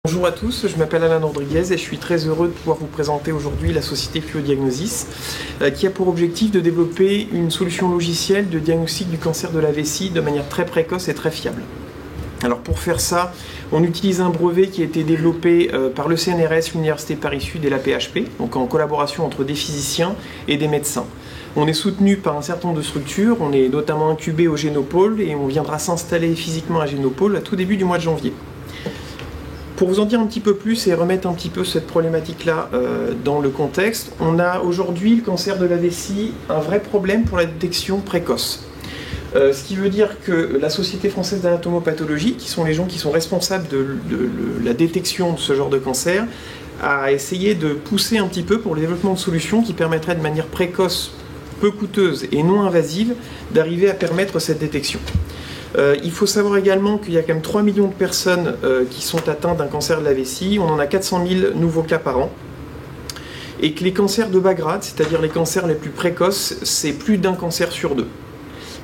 Bonjour à tous, je m'appelle Alain Rodriguez et je suis très heureux de pouvoir vous présenter aujourd'hui la société Fluodiagnosis qui a pour objectif de développer une solution logicielle de diagnostic du cancer de la vessie de manière très précoce et très fiable. Alors pour faire ça, on utilise un brevet qui a été développé par le CNRS, l'Université Paris-Sud et la PHP, donc en collaboration entre des physiciens et des médecins. On est soutenu par un certain nombre de structures, on est notamment incubé au Génopôle et on viendra s'installer physiquement à Génopôle à tout début du mois de janvier. Pour vous en dire un petit peu plus et remettre un petit peu cette problématique-là dans le contexte, on a aujourd'hui le cancer de la vessie un vrai problème pour la détection précoce. Ce qui veut dire que la Société française d'anatomopathologie, qui sont les gens qui sont responsables de la détection de ce genre de cancer, a essayé de pousser un petit peu pour le développement de solutions qui permettraient de manière précoce, peu coûteuse et non invasive, d'arriver à permettre cette détection. Il faut savoir également qu'il y a quand même 3 millions de personnes qui sont atteintes d'un cancer de la vessie, on en a 400 000 nouveaux cas par an, et que les cancers de bas grade, c'est-à-dire les cancers les plus précoces, c'est plus d'un cancer sur deux.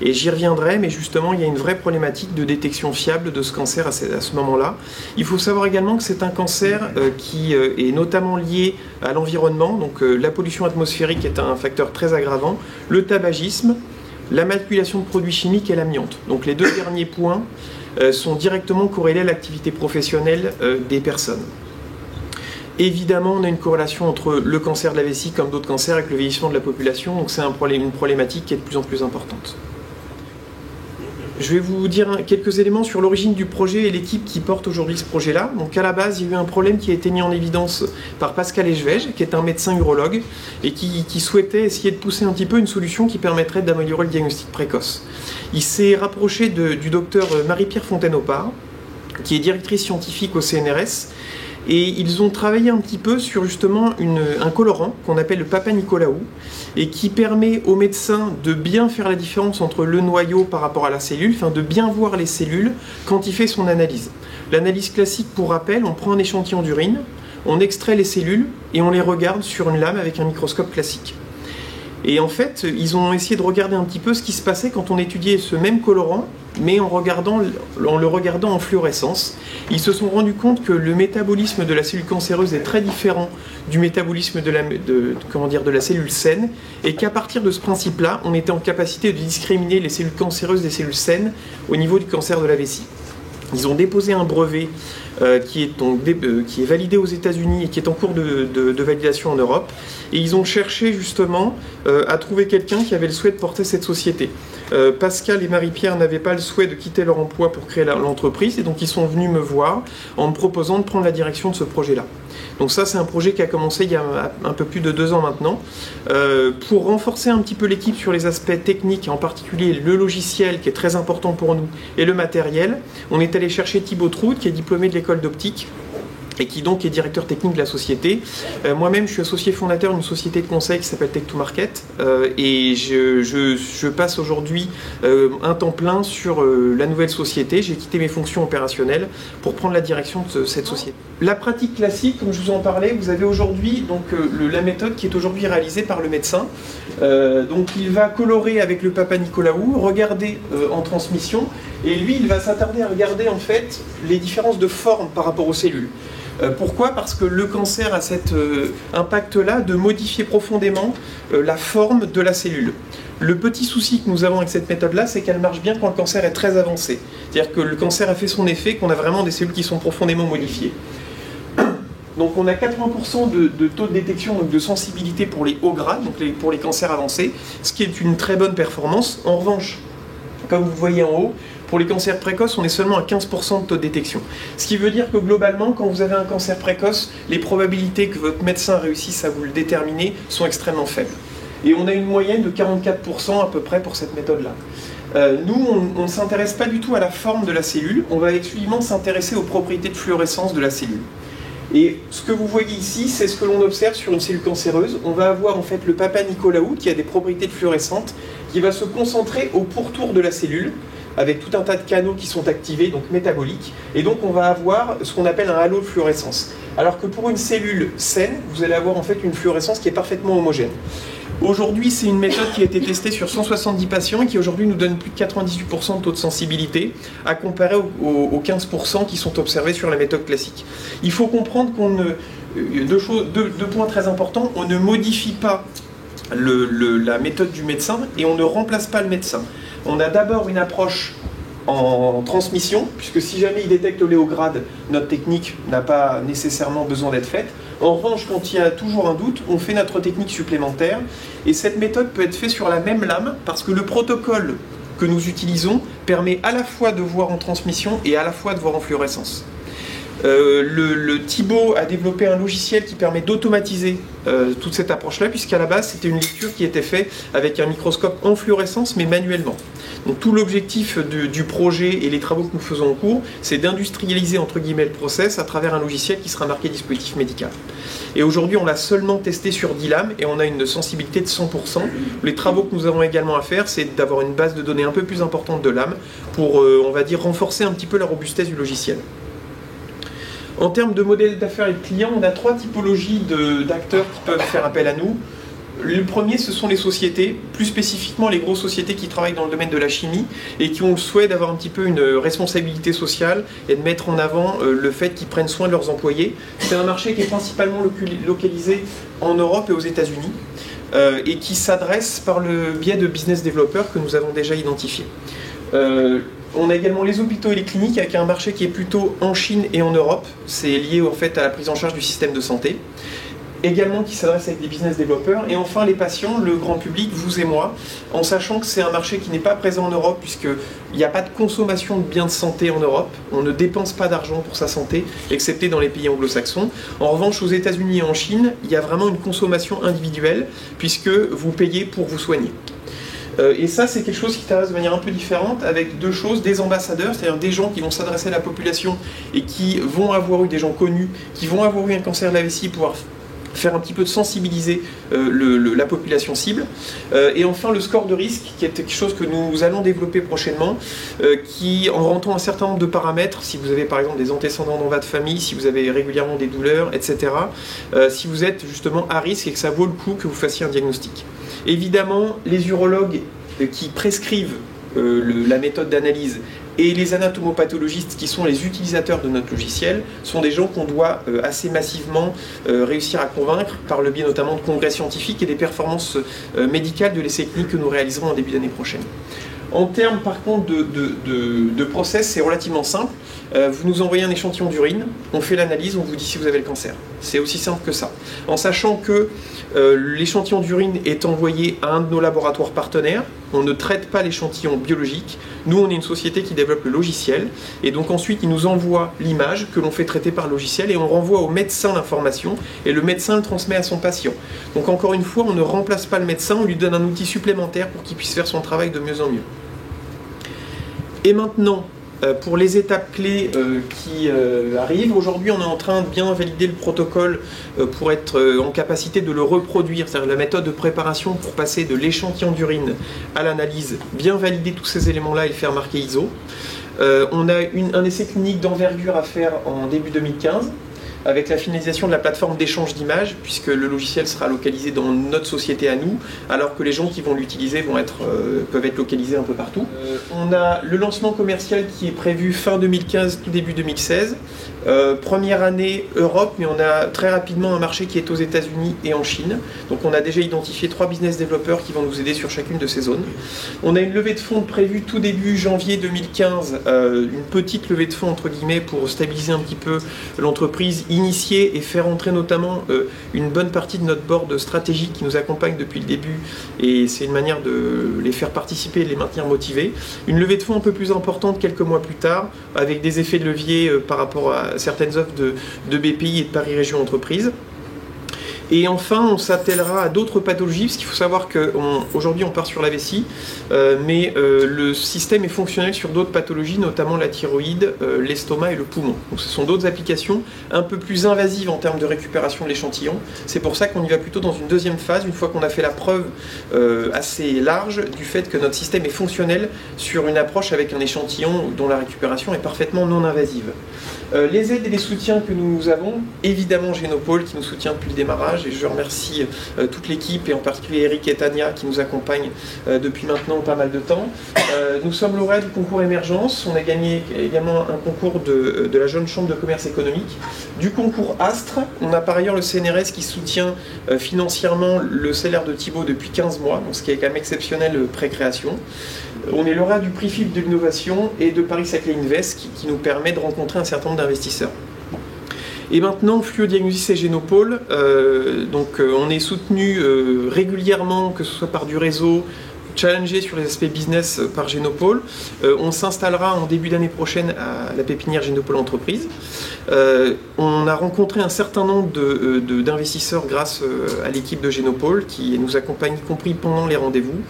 Et j'y reviendrai, mais justement, il y a une vraie problématique de détection fiable de ce cancer à ce moment-là. Il faut savoir également que c'est un cancer qui est notamment lié à l'environnement, donc la pollution atmosphérique est un facteur très aggravant, le tabagisme, la manipulation de produits chimiques et l'amiante. Donc les deux derniers points sont directement corrélés à l'activité professionnelle des personnes. Évidemment, on a une corrélation entre le cancer de la vessie comme d'autres cancers avec le vieillissement de la population, donc c'est une problématique qui est de plus en plus importante. Je vais vous dire quelques éléments sur l'origine du projet et l'équipe qui porte aujourd'hui ce projet-là. Donc à la base, il y a eu un problème qui a été mis en évidence par Pascal Echevège, qui est un médecin urologue, et qui souhaitait essayer de pousser un petit peu une solution qui permettrait d'améliorer le diagnostic précoce. Il s'est rapproché du docteur Marie-Pierre Fontaine-Opar, qui est directrice scientifique au CNRS, et ils ont travaillé un petit peu sur justement un colorant qu'on appelle le Papa Nicolaou et qui permet aux médecins de bien faire la différence entre le noyau par rapport à la cellule, enfin de bien voir les cellules quand il fait son analyse. L'analyse classique, pour rappel, on prend un échantillon d'urine, on extrait les cellules et on les regarde sur une lame avec un microscope classique. Et en fait, ils ont essayé de regarder un petit peu ce qui se passait quand on étudiait ce même colorant, mais en le regardant en fluorescence. Ils se sont rendus compte que le métabolisme de la cellule cancéreuse est très différent du métabolisme de la cellule saine, et qu'à partir de ce principe-là, on était en capacité de discriminer les cellules cancéreuses des cellules saines au niveau du cancer de la vessie. Ils ont déposé un brevet qui est validé aux États-Unis et qui est en cours de validation en Europe. Et ils ont cherché justement à trouver quelqu'un qui avait le souhait de porter cette société. Pascal et Marie-Pierre n'avaient pas le souhait de quitter leur emploi pour créer l'entreprise, et donc ils sont venus me voir en me proposant de prendre la direction de ce projet-là. Donc ça, c'est un projet qui a commencé il y a un peu plus de 2 ans maintenant. Pour renforcer un petit peu l'équipe sur les aspects techniques, en particulier le logiciel qui est très important pour nous et le matériel, on est allé chercher Thibaut Troude, qui est diplômé de l'école d'optique et qui donc est directeur technique de la société. Moi-même, je suis associé fondateur d'une société de conseil qui s'appelle Tech2Market et je passe aujourd'hui un temps plein sur la nouvelle société. J'ai quitté mes fonctions opérationnelles pour prendre la direction de cette société. La pratique classique, comme je vous en parlais, vous avez aujourd'hui donc la méthode qui est aujourd'hui réalisée par le médecin. Donc il va colorer avec le Papa Nicolaou, regarder en transmission, et lui il va s'attarder à regarder en fait les différences de forme par rapport aux cellules. Pourquoi ? Parce que le cancer a cet impact-là de modifier profondément la forme de la cellule. Le petit souci que nous avons avec cette méthode-là, c'est qu'elle marche bien quand le cancer est très avancé. C'est-à-dire que le cancer a fait son effet, qu'on a vraiment des cellules qui sont profondément modifiées. Donc on a 80% de taux de détection, donc de sensibilité pour les hauts grades, donc pour les cancers avancés, ce qui est une très bonne performance. En revanche, comme vous voyez en haut, pour les cancers précoces, on est seulement à 15% de taux de détection. Ce qui veut dire que globalement, quand vous avez un cancer précoce, les probabilités que votre médecin réussisse à vous le déterminer sont extrêmement faibles. Et on a une moyenne de 44% à peu près pour cette méthode-là. Nous, on ne s'intéresse pas du tout à la forme de la cellule, on va exclusivement s'intéresser aux propriétés de fluorescence de la cellule. Et ce que vous voyez ici, c'est ce que l'on observe sur une cellule cancéreuse. On va avoir en fait le Papa Nicolaou qui a des propriétés fluorescentes, qui va se concentrer au pourtour de la cellule, avec tout un tas de canaux qui sont activés, donc métaboliques, et donc on va avoir ce qu'on appelle un halo de fluorescence. Alors que pour une cellule saine, vous allez avoir en fait une fluorescence qui est parfaitement homogène. Aujourd'hui, c'est une méthode qui a été testée sur 170 patients et qui aujourd'hui nous donne plus de 98% de taux de sensibilité, à comparer aux 15% qui sont observés sur la méthode classique. Il faut comprendre deux points très importants. On ne modifie pas la méthode du médecin et on ne remplace pas le médecin. On a d'abord une approche en transmission, puisque si jamais il détecte l'oléograde, notre technique n'a pas nécessairement besoin d'être faite. En revanche, quand il y a toujours un doute, on fait notre technique supplémentaire, et cette méthode peut être faite sur la même lame, parce que le protocole que nous utilisons permet à la fois de voir en transmission et à la fois de voir en fluorescence. Le Thibaut a développé un logiciel qui permet d'automatiser toute cette approche-là, puisqu'à la base, c'était une lecture qui était faite avec un microscope en fluorescence, mais manuellement. Donc tout l'objectif du projet et les travaux que nous faisons en cours, c'est d'industrialiser entre guillemets le process à travers un logiciel qui sera marqué dispositif médical. Et aujourd'hui, on l'a seulement testé sur 10 lames et on a une sensibilité de 100%. Les travaux que nous avons également à faire, c'est d'avoir une base de données un peu plus importante de lames pour, on va dire, renforcer un petit peu la robustesse du logiciel. En termes de modèle d'affaires et de clients, on a 3 typologies d'acteurs qui peuvent faire appel à nous. Le premier, ce sont les sociétés, plus spécifiquement les grosses sociétés qui travaillent dans le domaine de la chimie et qui ont le souhait d'avoir un petit peu une responsabilité sociale et de mettre en avant le fait qu'ils prennent soin de leurs employés. C'est un marché qui est principalement localisé en Europe et aux États-Unis et qui s'adresse par le biais de business développeurs que nous avons déjà identifiés. On a également les hôpitaux et les cliniques avec un marché qui est plutôt en Chine et en Europe. C'est lié en fait à la prise en charge du système de santé. Également qui s'adresse avec des business développeurs. Et enfin les patients, le grand public, vous et moi, en sachant que c'est un marché qui n'est pas présent en Europe puisqu'il n'y a pas de consommation de biens de santé en Europe. On ne dépense pas d'argent pour sa santé, excepté dans les pays anglo-saxons. En revanche, aux États-Unis et en Chine, il y a vraiment une consommation individuelle puisque vous payez pour vous soigner. Et ça, c'est quelque chose qui s'adresse de manière un peu différente avec deux choses, des ambassadeurs, c'est-à-dire des gens qui vont s'adresser à la population et qui vont avoir eu des gens connus, qui vont avoir eu un cancer de la vessie, pouvoir faire un petit peu de sensibiliser la population cible. Et enfin, le score de risque, qui est quelque chose que nous allons développer prochainement, qui, en rentrant un certain nombre de paramètres, si vous avez par exemple des antécédents dans votre famille, si vous avez régulièrement des douleurs, etc., si vous êtes justement à risque et que ça vaut le coup que vous fassiez un diagnostic. Évidemment, les urologues qui prescrivent la méthode d'analyse et les anatomopathologistes qui sont les utilisateurs de notre logiciel sont des gens qu'on doit assez massivement réussir à convaincre par le biais notamment de congrès scientifiques et des performances médicales de l'essai clinique que nous réaliserons en début d'année prochaine. En termes par contre de process, c'est relativement simple. Vous nous envoyez un échantillon d'urine, on fait l'analyse, on vous dit si vous avez le cancer. C'est aussi simple que ça. En sachant que l'échantillon d'urine est envoyé à un de nos laboratoires partenaires, on ne traite pas l'échantillon biologique. Nous, on est une société qui développe le logiciel. Et donc ensuite, il nous envoie l'image que l'on fait traiter par le logiciel et on renvoie au médecin l'information et le médecin le transmet à son patient. Donc encore une fois, on ne remplace pas le médecin, on lui donne un outil supplémentaire pour qu'il puisse faire son travail de mieux en mieux. Et maintenant, pour les étapes clés qui arrivent, aujourd'hui on est en train de bien valider le protocole pour être en capacité de le reproduire, c'est-à-dire la méthode de préparation pour passer de l'échantillon d'urine à l'analyse, bien valider tous ces éléments-là et le faire marquer ISO. On a un essai clinique d'envergure à faire en début 2015, avec la finalisation de la plateforme d'échange d'images, puisque le logiciel sera localisé dans notre société à nous, alors que les gens qui vont l'utiliser peuvent être localisés un peu partout. On a le lancement commercial qui est prévu fin 2015, tout début 2016. Première année Europe, mais on a très rapidement un marché qui est aux États-Unis et en Chine. Donc on a déjà identifié 3 business développeurs qui vont nous aider sur chacune de ces zones. On a une levée de fonds prévue tout début janvier 2015, une petite levée de fonds entre guillemets pour stabiliser un petit peu l'entreprise, initier et faire entrer notamment une bonne partie de notre board stratégique qui nous accompagne depuis le début, et c'est une manière de les faire participer et de les maintenir motivés. Une levée de fonds un peu plus importante quelques mois plus tard, avec des effets de levier par rapport à certaines offres de BPI et de Paris Région Entreprises. Et enfin, on s'attellera à d'autres pathologies, parce qu'il faut savoir qu'aujourd'hui on part sur la vessie, mais le système est fonctionnel sur d'autres pathologies, notamment la thyroïde, l'estomac et le poumon. Donc ce sont d'autres applications un peu plus invasives en termes de récupération de l'échantillon. C'est pour ça qu'on y va plutôt dans une deuxième phase, une fois qu'on a fait la preuve assez large du fait que notre système est fonctionnel sur une approche avec un échantillon dont la récupération est parfaitement non invasive. Les aides et les soutiens que nous avons, évidemment Génopôle qui nous soutient depuis le démarrage, courage et je remercie toute l'équipe et en particulier Eric et Tania qui nous accompagnent depuis maintenant pas mal de temps. Nous sommes lauréats du concours Émergence, on a gagné également un concours de la Jeune Chambre de Commerce Économique, du concours Astre, on a par ailleurs le CNRS qui soutient financièrement le salaire de Thibaut depuis 15 mois, donc ce qui est quand même exceptionnel pré-création. On est lauréat du prix FIP de l'innovation et de Paris Saclay Invest qui nous permet de rencontrer un certain nombre d'investisseurs. Et maintenant, Fluo Diagnosis et Génopôle, on est soutenu régulièrement, que ce soit par du réseau, challengé sur les aspects business par Génopôle. On s'installera en début d'année prochaine à la pépinière Génopôle Entreprise. On a rencontré un certain nombre d'investisseurs grâce à l'équipe de Génopôle qui nous accompagne, y compris pendant les rendez-vous.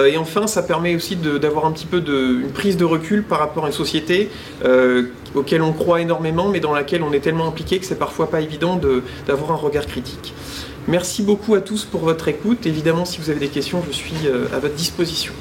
Et enfin, ça permet aussi d'avoir un petit peu une prise de recul par rapport à une société auquel on croit énormément, mais dans laquelle on est tellement impliqué que c'est parfois pas évident d'avoir un regard critique. Merci beaucoup à tous pour votre écoute. Évidemment, si vous avez des questions, je suis à votre disposition.